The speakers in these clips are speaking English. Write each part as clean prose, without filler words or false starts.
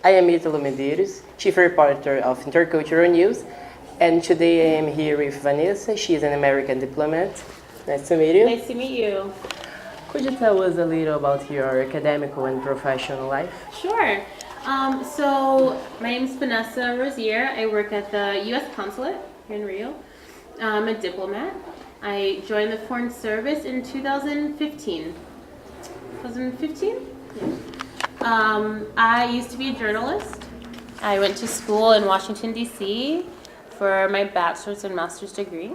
I am Italo Medeiros, Chief Reporter of Intercultural News, and today I am here with Vanessa. She is an American diplomat. Nice to meet you. Nice to meet you. Could you tell us a little about your academic and professional life? Sure. So my name is Vanessa Rozier. I work at the U.S. Consulate here in Rio. I'm a diplomat. I joined the Foreign Service in 2015. 2015? Yeah. I used to be a journalist. I went to school in Washington, D.C. for my bachelor's and master's degree.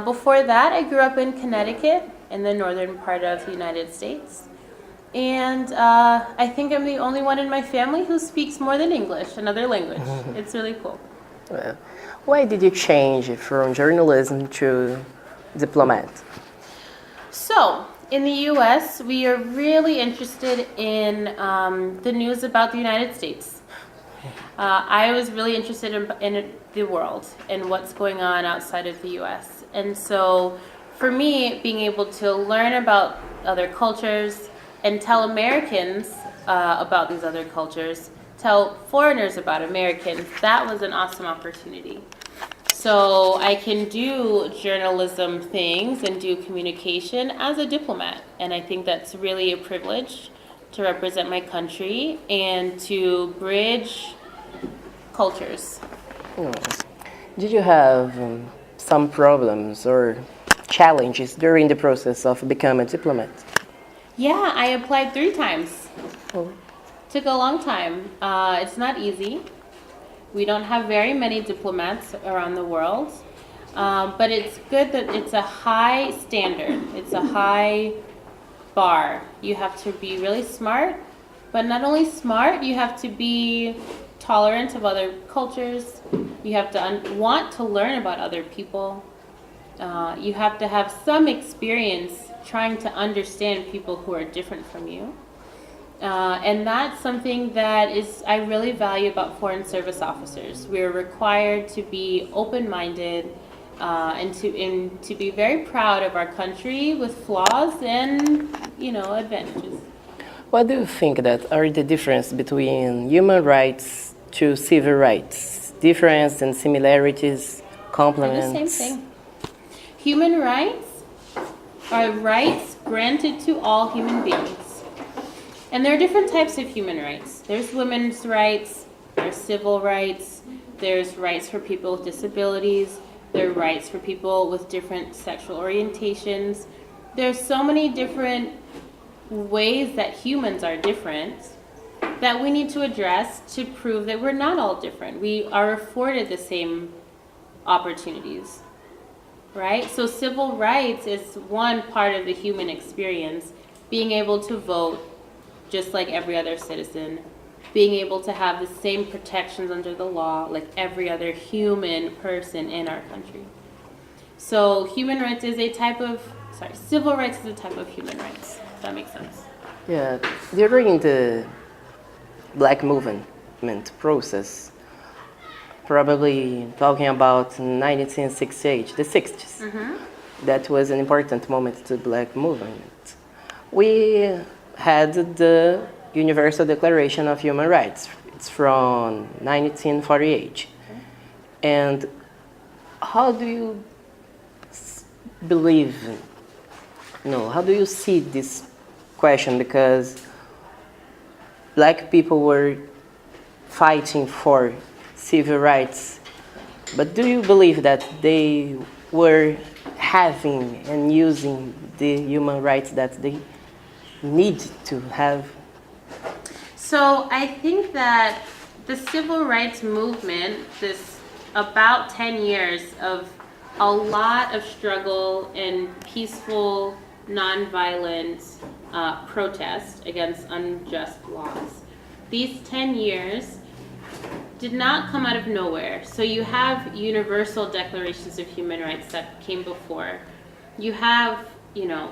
Before that, I grew up in Connecticut, in the northern part of the United States. And I think I'm the only one in my family who speaks more than English, another language. It's really cool. Well, why did you change from journalism to diplomat? So, in the U.S., we are really interested in the news about the United States. I was really interested in the world and what's going on outside of the U.S. And so, for me, being able to learn about other cultures and tell Americans about these other cultures, tell foreigners about Americans, that was an awesome opportunity. So I can do journalism things and do communication as a diplomat. And I think that's really a privilege to represent my country and to bridge cultures. Did you have some problems or challenges during the process of becoming a diplomat? Yeah, I applied 3 times. Took a long time. It's not easy. We don't have very many diplomats around the world, but it's good that it's a high standard. It's a high bar. You have to be really smart, but not only smart, you have to be tolerant of other cultures. You have to want to learn about other people. You have to have some experience trying to understand people who are different from you. And that's something that I really value about Foreign Service officers. We're required to be open-minded and to be very proud of our country with flaws and, advantages. What do you think that are the difference between human rights to civil rights? Difference and similarities, complements? They're the same thing. Human rights are rights granted to all human beings. And there are different types of human rights. There's women's rights, there's civil rights, there's rights for people with disabilities, there are rights for people with different sexual orientations. There's so many different ways that humans are different that we need to address to prove that we're not all different. We are afforded the same opportunities, right? So civil rights is one part of the human experience, being able to vote just like every other citizen, being able to have the same protections under the law like every other human person in our country. So civil rights is a type of human rights, if that makes sense. Yeah, during the Black movement process, probably talking about 1968, the 60s, that was an important moment to Black movement. We had the Universal Declaration of Human Rights. It's from 1948. And how do you how do you see this question? Because Black people were fighting for civil rights, but do you believe that they were having and using the human rights that they need to have? So I think that the civil rights movement, this about 10 years of a lot of struggle and peaceful, nonviolent protest against unjust laws. These 10 years did not come out of nowhere. So you have universal declarations of human rights that came before. You have,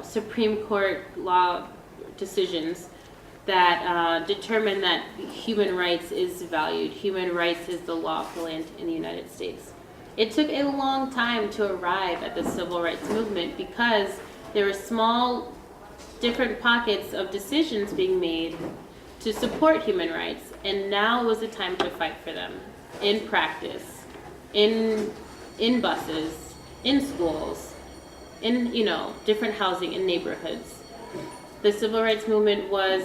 Supreme Court law decisions that determine that human rights is valued. Human rights is the law of the land in the United States. It took a long time to arrive at the civil rights movement because there were small, different pockets of decisions being made to support human rights, and now was the time to fight for them in practice, in buses, in schools, in different housing in neighborhoods. The civil rights movement was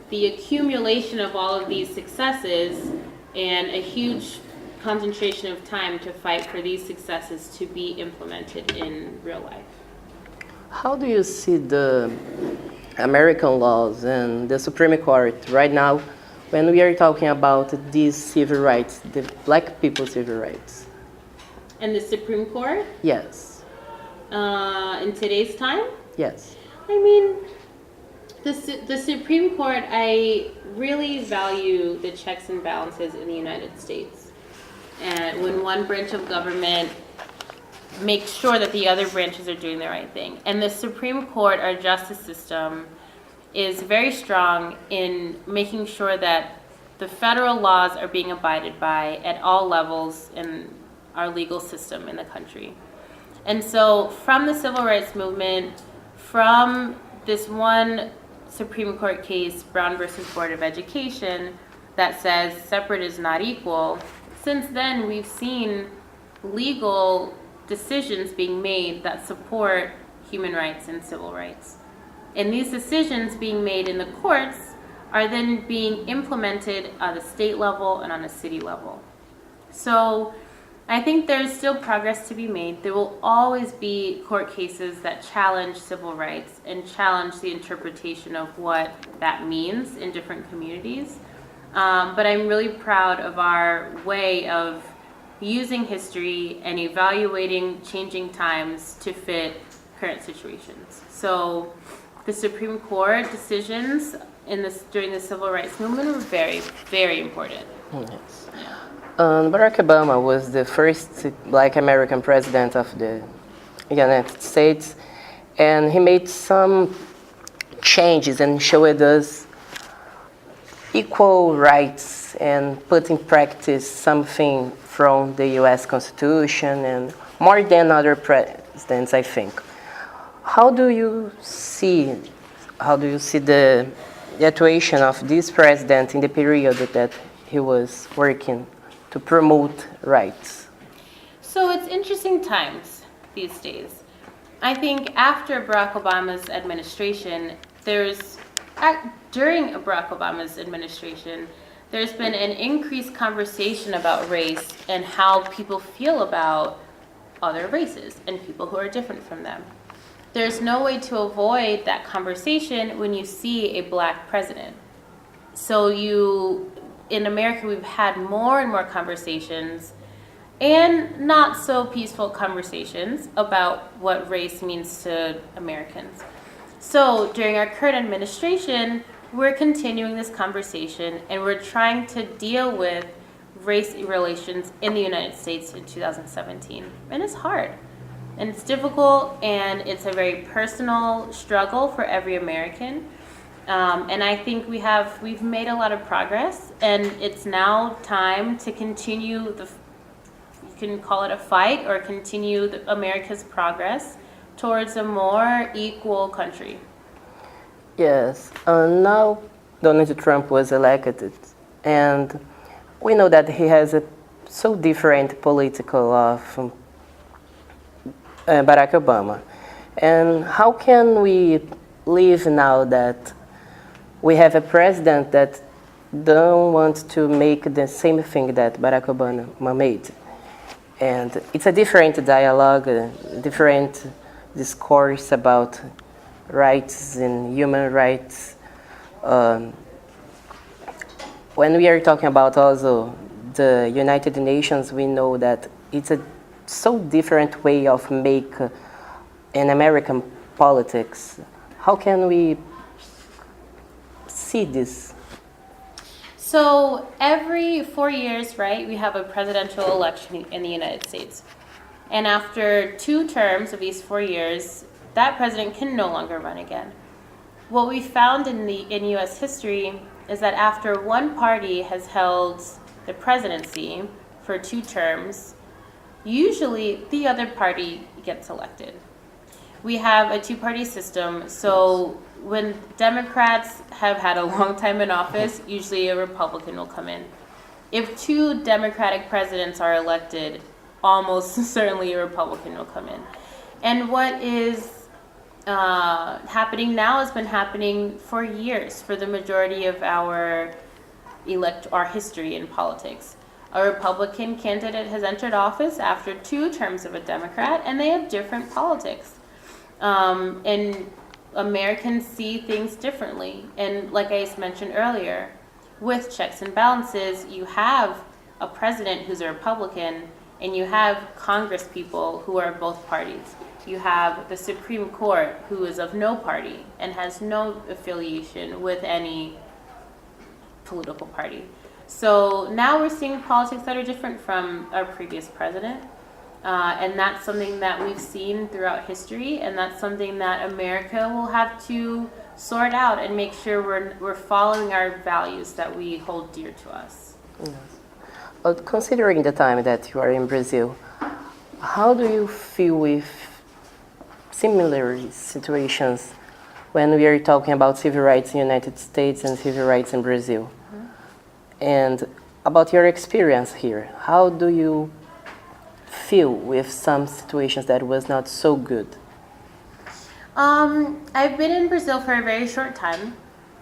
the accumulation of all of these successes and a huge concentration of time to fight for these successes to be implemented in real life. How do you see the American laws and the Supreme Court right now when we are talking about these civil rights, the black people's civil rights? And the Supreme Court? Yes. In today's time? Yes. I mean, the Supreme Court, I really value the checks and balances in the United States. And when one branch of government makes sure that the other branches are doing the right thing. And the Supreme Court, our justice system, is very strong in making sure that the federal laws are being abided by at all levels in our legal system in the country. And so from the civil rights movement, from this one Supreme Court case, Brown versus Board of Education, that says separate is not equal, since then we've seen legal decisions being made that support human rights and civil rights. And these decisions being made in the courts are then being implemented at a state level and on a city level. So I think there's still progress to be made. There will always be court cases that challenge civil rights and challenge the interpretation of what that means in different communities. But I'm really proud of our way of using history and evaluating changing times to fit current situations. So the Supreme Court decisions during the civil rights movement were very, very important. Yes. Barack Obama was the first black American president of the United States, and he made some changes and showed us equal rights and put in practice something from the U.S. Constitution and more than other presidents, I think. How do you see the actuation of this president in the period that he was working to promote rights? So it's interesting times these days. I think after Barack Obama's administration, during Barack Obama's administration, there's been an increased conversation about race and how people feel about other races and people who are different from them. There's no way to avoid that conversation when you see a black president. So in America, we've had more and more conversations and not so peaceful conversations about what race means to Americans. So during our current administration, we're continuing this conversation and we're trying to deal with race relations in the United States in 2017. And it's hard and it's difficult and it's a very personal struggle for every American. And I think we've made a lot of progress, and it's now time to continue you can call it a fight or continue America's progress towards a more equal country. Yes, now Donald Trump was elected, and we know that he has a so different political of Barack Obama. And how can we live now that we have a president that don't want to make the same thing that Barack Obama made? And it's a different dialogue, a different discourse about rights and human rights. When we are talking about also the United Nations, we know that it's a so different way of make in American politics. How can we see this? So every 4 years, right, we have a presidential election in the United States. And after 2 terms of these 4 years, that president can no longer run again. What we found in U.S. history is that after one party has held the presidency for 2 terms, usually the other party gets elected. we have a two-party system. So when Democrats have had a long time in office, usually a Republican will come in. If two Democratic presidents are elected, almost certainly a Republican will come in. And what is happening now has been happening for years for the majority of our history in politics. A Republican candidate has entered office after 2 terms of a Democrat, and they have different politics. And Americans see things differently. And like I mentioned earlier, with checks and balances, you have a president who's a Republican, and you have Congress people who are both parties. You have the Supreme Court, who is of no party and has no affiliation with any political party. So now we're seeing politics that are different from our previous president. And that's something that we've seen throughout history, and that's something that America will have to sort out and make sure we're following our values that we hold dear to us. Yes. Well, considering the time that you are in Brazil, how do you feel with similar situations when we are talking about civil rights in the United States and civil rights in Brazil? Mm-hmm. And about your experience here, how do you feel with some situations that was not so good? I've been in Brazil for a very short time,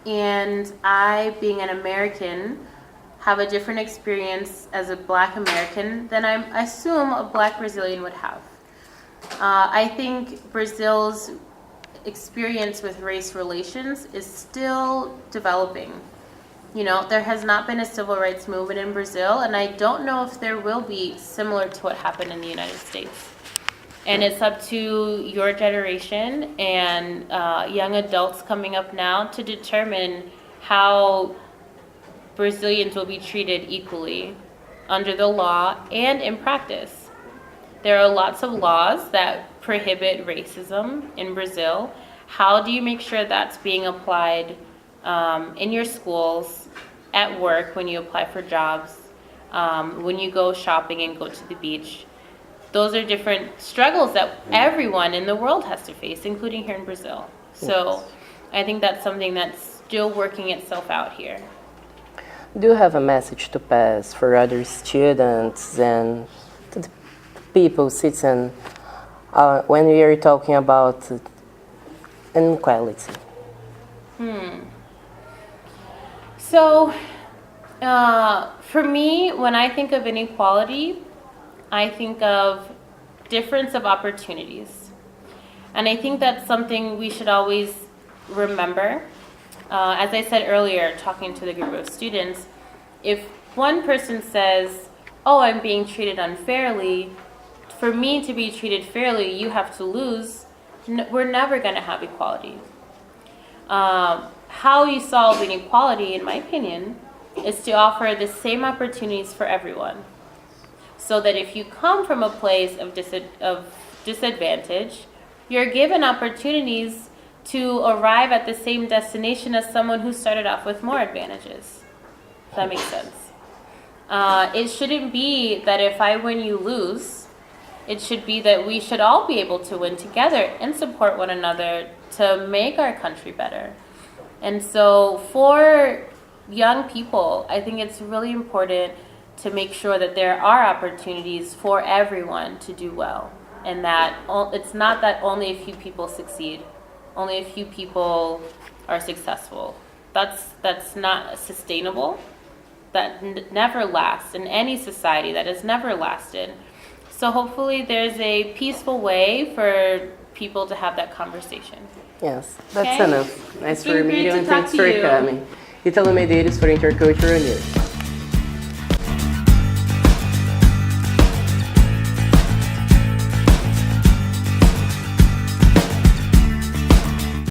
and I, being an American, have a different experience as a Black American than I assume a Black Brazilian would have. I think Brazil's experience with race relations is still developing. You know, there has not been a civil rights movement in Brazil, and I don't know if there will be, similar to what happened in the United States. And it's up to your generation and young adults coming up now to determine how Brazilians will be treated equally under the law and in practice. There are lots of laws that prohibit racism in Brazil. How do you make sure that's being applied in your schools, at work, when you apply for jobs, when you go shopping and go to the beach? Those are different struggles that everyone in the world has to face, including here in Brazil. So I think that's something that's still working itself out here. Do you have a message to pass for other students and to the people, citizens, when we are talking about inequality? So, for me, when I think of inequality, I think of difference of opportunities. And I think that's something we should always remember. As I said earlier, talking to the group of students, if one person says, oh, I'm being treated unfairly, for me to be treated fairly, you have to lose, we're never going to have equality. How you solve inequality, in my opinion, is to offer the same opportunities for everyone. So that if you come from a place of disadvantage, you're given opportunities to arrive at the same destination as someone who started off with more advantages. If that makes sense. It shouldn't be that if I win, you lose. It should be that we should all be able to win together and support one another to make our country better. And so for young people, I think it's really important to make sure that there are opportunities for everyone to do well, and that it's not that only a few people succeed, only a few people are successful. That's not sustainable. That never lasts in any society. That has never lasted. So hopefully there's a peaceful way for people to have that conversation. Yes, that's enough. Nice for meeting you, and thanks for coming. Italo Medeiros for Intercultural News.